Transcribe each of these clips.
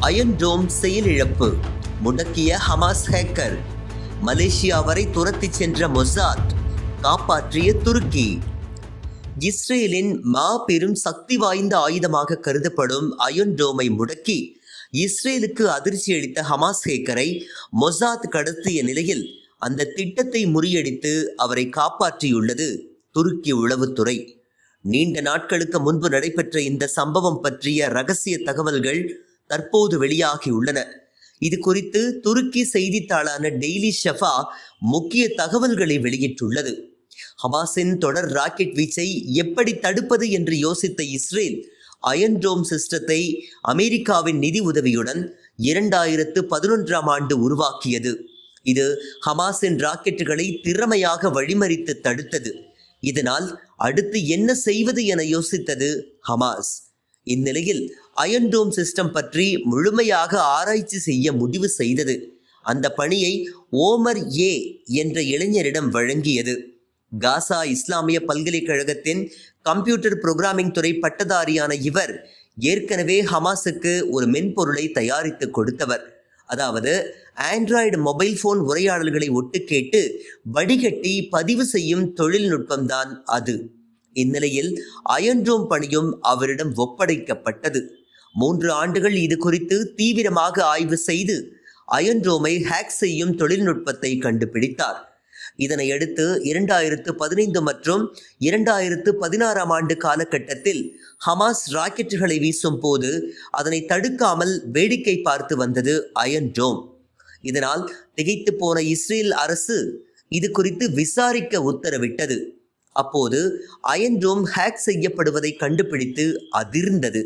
Iron டோம் செயலிழப்பு, முடக்கிய Hamas hacker, Malaysia வரை துரத்திச் சென்ற மொசாத், காப்பாற்றிய துருக்கி. இஸ்ரேலின் மாபெரும் சக்தி வாய்ந்த ஆயுதமாக கருதப்படும் அயன் டோமை முடக்கி இஸ்ரேலுக்கு அதிர்ச்சி அளித்த ஹமாஸ் ஹேக்கரை மொசாத் கடத்திய நிலையில் அந்த திட்டத்தை முறியடித்து அவரை காப்பாற்றியுள்ளது துருக்கி உளவுத்துறை. நீண்ட நாட்களுக்கு முன்பு நடைபெற்ற இந்த சம்பவம் பற்றிய ரகசிய தகவல்கள் தற்போது வெளியாகியுள்ளன. இது குறித்து துருக்கி செய்தித்தாளான டெய்லி ஷஃபா முக்கிய தகவல்களை வெளியிட்டுள்ளது. ஹமாஸின் தொடர் ராக்கெட் வீச்சை எப்படி தடுப்பது என்று யோசித்த இஸ்ரேல் அயன் டோம் சிஸ்டத்தை அமெரிக்காவின் நிதி உதவியுடன் 2011ஆம் ஆண்டு உருவாக்கியது. இது ஹமாஸின் ராக்கெட்டுகளை திறமையாக வழிமறித்து தடுத்தது. இதனால் அடுத்து என்ன செய்வது என யோசித்தது ஹமாஸ். இந்நிலையில் அயன் டோம் சிஸ்டம் பற்றி முழுமையாக ஆராய்ச்சி செய்ய முடிவு செய்தது. அந்த பணியை ஓமர் ஏ என்ற இளைஞரிடம் வழங்கியது. காசா இஸ்லாமிய பல்கலைக்கழகத்தின் கம்ப்யூட்டர் புரோகிராமிங் துறை பட்டதாரியான இவர் ஏற்கனவே ஹமாஸுக்கு ஒரு மென்பொருளை தயாரித்து கொடுத்தவர். அதாவது ஆண்ட்ராய்டு மொபைல் போன் உரையாடல்களை ஒட்டு கேட்டு வடிகட்டி பதிவு செய்யும் தொழில்நுட்பம்தான் அது. இந்நிலையில் அயன் டோம் பணியும் அவரிடம் ஒப்படைக்கப்பட்டது. 3 ஆண்டுகள் இது குறித்து தீவிரமாக ஆய்வு செய்து அயன் டோமை ஹேக் செய்யும் தொழில்நுட்பத்தை கண்டுபிடித்தார். இதனையடுத்து 2015 மற்றும் 2016ஆம் ஆண்டு காலகட்டத்தில் ஹமாஸ் ராக்கெட்டுகளை வீசும் போது அதனை தடுக்காமல் வேடிக்கை பார்த்து வந்தது அயன் டோம். இதனால் திகைத்து போன இஸ்ரேல் அரசு இது குறித்து விசாரிக்க உத்தரவிட்டது. அப்போது அயன் டோம் ஹேக் செய்யப்படுவதை கண்டுபிடித்து அதிர்ந்தது.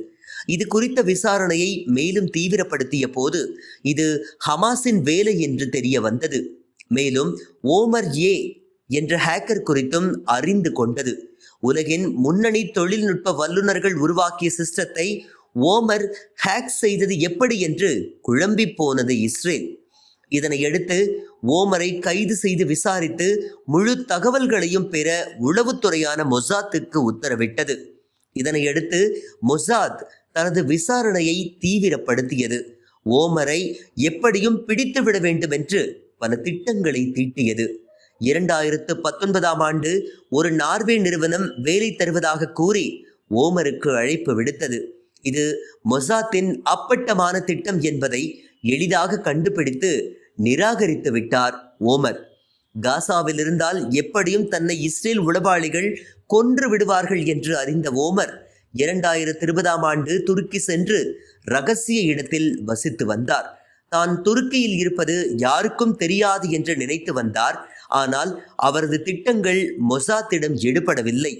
இது குறித்த விசாரணையை மேலும் தீவிரப்படுத்திய போது இது ஹமாஸின் வேலை என்று தெரிய வந்தது. மேலும் ஓமர் ஏ என்ற ஹேக்கர் குறித்தும் அறிந்து கொண்டது. உலகின் முன்னணி தொழில்நுட்ப வல்லுநர்கள் உருவாக்கிய சிஸ்டத்தை ஓமர் ஹேக் செய்தது எப்படி என்று குழம்பி போனது இஸ்ரேல். இதனையடுத்து ஓமரை கைது செய்து விசாரித்து முழு தகவல்களையும் பெற உளவுத்துறையான மொசாத்துக்கு உத்தரவிட்டது. இதனையடுத்து மொசாத் தனது விசாரணையை தீவிரப்படுத்தியது. ஓமரை எப்படியும் பிடித்துவிட வேண்டும் என்று பல திட்டங்களை தீட்டியது. 2019ஆம் ஆண்டு ஒரு நார்வே நிறுவனம் வேலை தருவதாக கூறி ஓமருக்கு அழைப்பு விடுத்தது. இது மொசாத்தின் அப்பட்டமான திட்டம் என்பதை எளிதாக கண்டுபிடித்து நிராகரித்து விட்டார் ஓமர். காசாவில் இருந்தால் எப்படியும் தன்னை இஸ்ரேல் உளவாளிகள் கொன்று விடுவார்கள் என்று அறிந்த ஓமர் 2020ஆம் ஆண்டு துருக்கி சென்று ரகசிய இடத்தில் வசித்து வந்தார். தான் துருக்கியில் இருப்பது யாருக்கும் தெரியாது என்று நினைத்து வந்தார். ஆனால் அவரது திட்டங்கள் மொசாத்திடம் எடுபடவில்லை.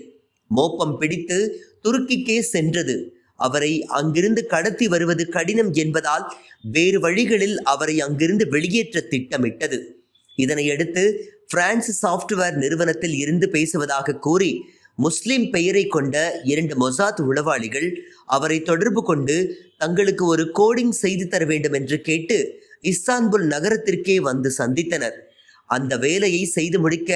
மோப்பம் பிடித்து துருக்கிக்கே சென்றது. அவரை அங்கிருந்து கடத்தி வருவது கடினம் என்பதால் வேறு வழிகளில் அவரை அங்கிருந்து வெளியேற்ற திட்டமிட்டது. இதனையடுத்து பிரான்ஸ் சாப்ட்வேர் நிறுவனத்தில் இருந்து பேசுவதாக கூறி முஸ்லிம் பெயரை கொண்ட 2 மொசாத் உளவாளிகள் அவரை தொடர்பு கொண்டு தங்களுக்கு ஒரு கோடிங் செய்து தர வேண்டும் என்று கேட்டு இஸ்தான்புல் நகரத்திற்கே வந்து சந்தித்தனர். அந்த வேலையை செய்து முடிக்க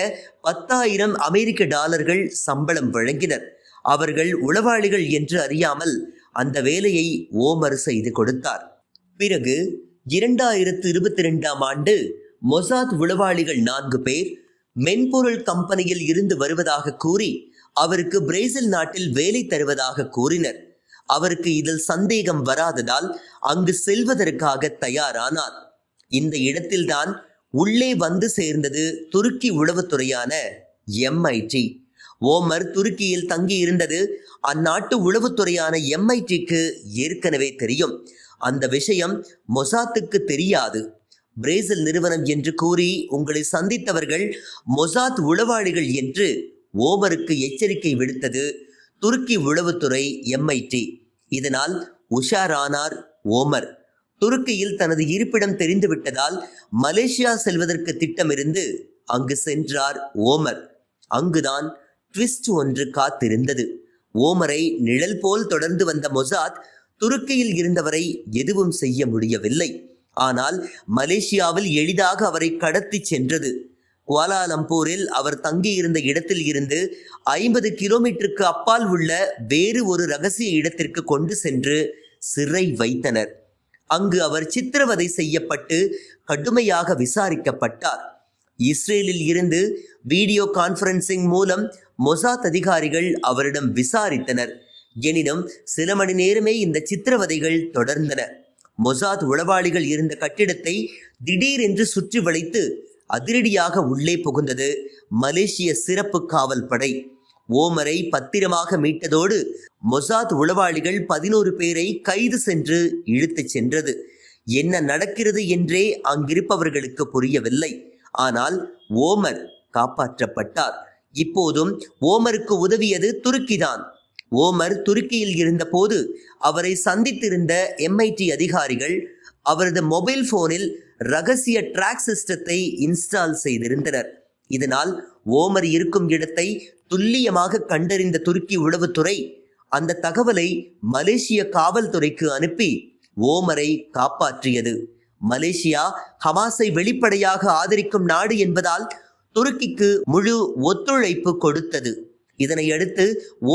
10,000 அமெரிக்க டாலர்கள் சம்பளம் வழங்கினர். அவர்கள் உளவாளிகள் என்று அறியாமல் அந்த வேலையை ஓமர் செய்து கொடுத்தார். பிறகு 2022ஆம் ஆண்டு மொசாத் உளவாளிகள் 4 பேர் மென்பொருள் கம்பெனியில் இருந்து வருவதாக கூறி அவருக்கு பிரேசில் நாட்டில் வேலை தருவதாக கூறினர். அவருக்கு இதில் சந்தேகம் வராததால் அங்கு செல்வதற்காக தயாரானார். இந்த இடத்தில்தான் உள்ளே வந்து சேர்ந்தது துருக்கி உளவுத்துறையான MIT. ஓமர் துருக்கியில் தங்கி இருந்தது அந்நாட்டு உளவுத்துறையான MITக்கு ஏற்கனவே தெரியும். அந்த விஷயம் மொசாத்துக்கு தெரியாது. பிரேசில் நிறுவனம் என்று கூறி உங்களை சந்தித்தவர்கள் மொசாத் உளவாளிகள் என்று ஓமருக்கு எச்சரிக்கை விடுத்தது துருக்கி உளவுத்துறை MIT. இதனால் உஷாரானார் ஓமர். துருக்கியில் தனது இருப்பிடம் தெரிந்துவிட்டதால் மலேசியா செல்வதற்கு திட்டமிருந்து அங்கு சென்றார் ஓமர். அங்குதான் ட்விஸ்ட் ஒன்று காத்திருந்தது. ஓமரை நிழல் போல் தொடர்ந்து வந்த மொசாத் துருக்கியில் இருந்தவரை எதுவும் செய்ய முடியவில்லை. ஆனால் மலேசியாவில் எளிதாக அவரை கடத்தி சென்றது. குவாலாலம்பூரில் அவர் தங்கியிருந்த இடத்தில் இருந்து 50 கிலோமீட்டருக்கு அப்பால் உள்ள வேறு ஒரு ரகசிய இடத்திற்கு கொண்டு சென்று சிறை வைத்தனர். அங்கு அவர் சித்திரவதை செய்யப்பட்டு கடுமையாக விசாரிக்கப்பட்டார். இஸ்ரேலில் இருந்து வீடியோ கான்ஃபரன்சிங் மூலம் மொசாத் அதிகாரிகள் அவரிடம் விசாரித்தனர். எனினும் சில மணி நேரமே இந்த சித்திரவதைகள் தொடர்ந்தன. மொசாத் உளவாளிகள் இருந்த கட்டிடத்தை திடீரென்று சுற்றி வளைத்து அதிரடியாக உள்ளே புகுந்தது மலேசிய சிறப்பு காவல் படை. ஓமரை பத்திரமாக மீட்டதோடு மொசாத் உளவாளிகள் 11 பேரை கைது சென்று இழுத்துச் சென்றது. என்ன நடக்கிறது என்றே அங்கிருப்பவர்களுக்கு புரியவில்லை. ஆனால் ஓமர் காப்பாற்றப்பட்டார். இப்போதும் ஓமருக்கு உதவியது துருக்கிதான். ஓமர் துருக்கியில் இருந்தபோது அவரை சந்தித்திருந்த MIT அதிகாரிகள் அவரது மொபைல் போனில் ரகசிய ட்ராக் சிஸ்டத்தை இன்ஸ்டால் செய்திருந்தனர். இதனால் ஓமர் இருக்கும் இடத்தை துல்லியமாக கண்டறிந்த துருக்கி உளவுத்துறை அந்த தகவலை மலேசிய காவல்துறைக்கு அனுப்பி ஓமரை காப்பாற்றியது. மலேசியா ஹமாஸை வெளிப்படையாக ஆதரிக்கும் நாடு என்பதால் துருக்கிக்கு முழு ஒத்துழைப்பு கொடுத்தது. இதனையடுத்து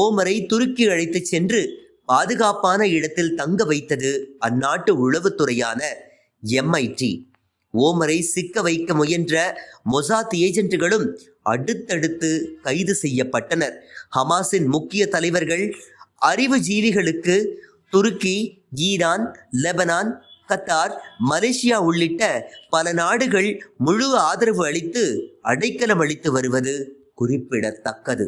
ஓமரை துருக்கி அழைத்துச் சென்று பாதுகாப்பான இடத்தில் தங்க வைத்தது அந்நாட்டு உளவுத்துறையான MIT. ஓமரை சிக்க வைக்க முயன்ற மொசாத் ஏஜென்ட்டுகளும் அடுத்தடுத்து கைது செய்யப்பட்டனர். ஹமாஸின் முக்கிய தலைவர்கள் அறிவுஜீவிகளுக்கு துருக்கி, ஈரான், லெபனான், கத்தார், மலேசியா உள்ளிட்ட பல நாடுகள் முழு ஆதரவு அளித்து அடைக்கலம் அளித்து வருவது குறிப்பிடத்தக்கது.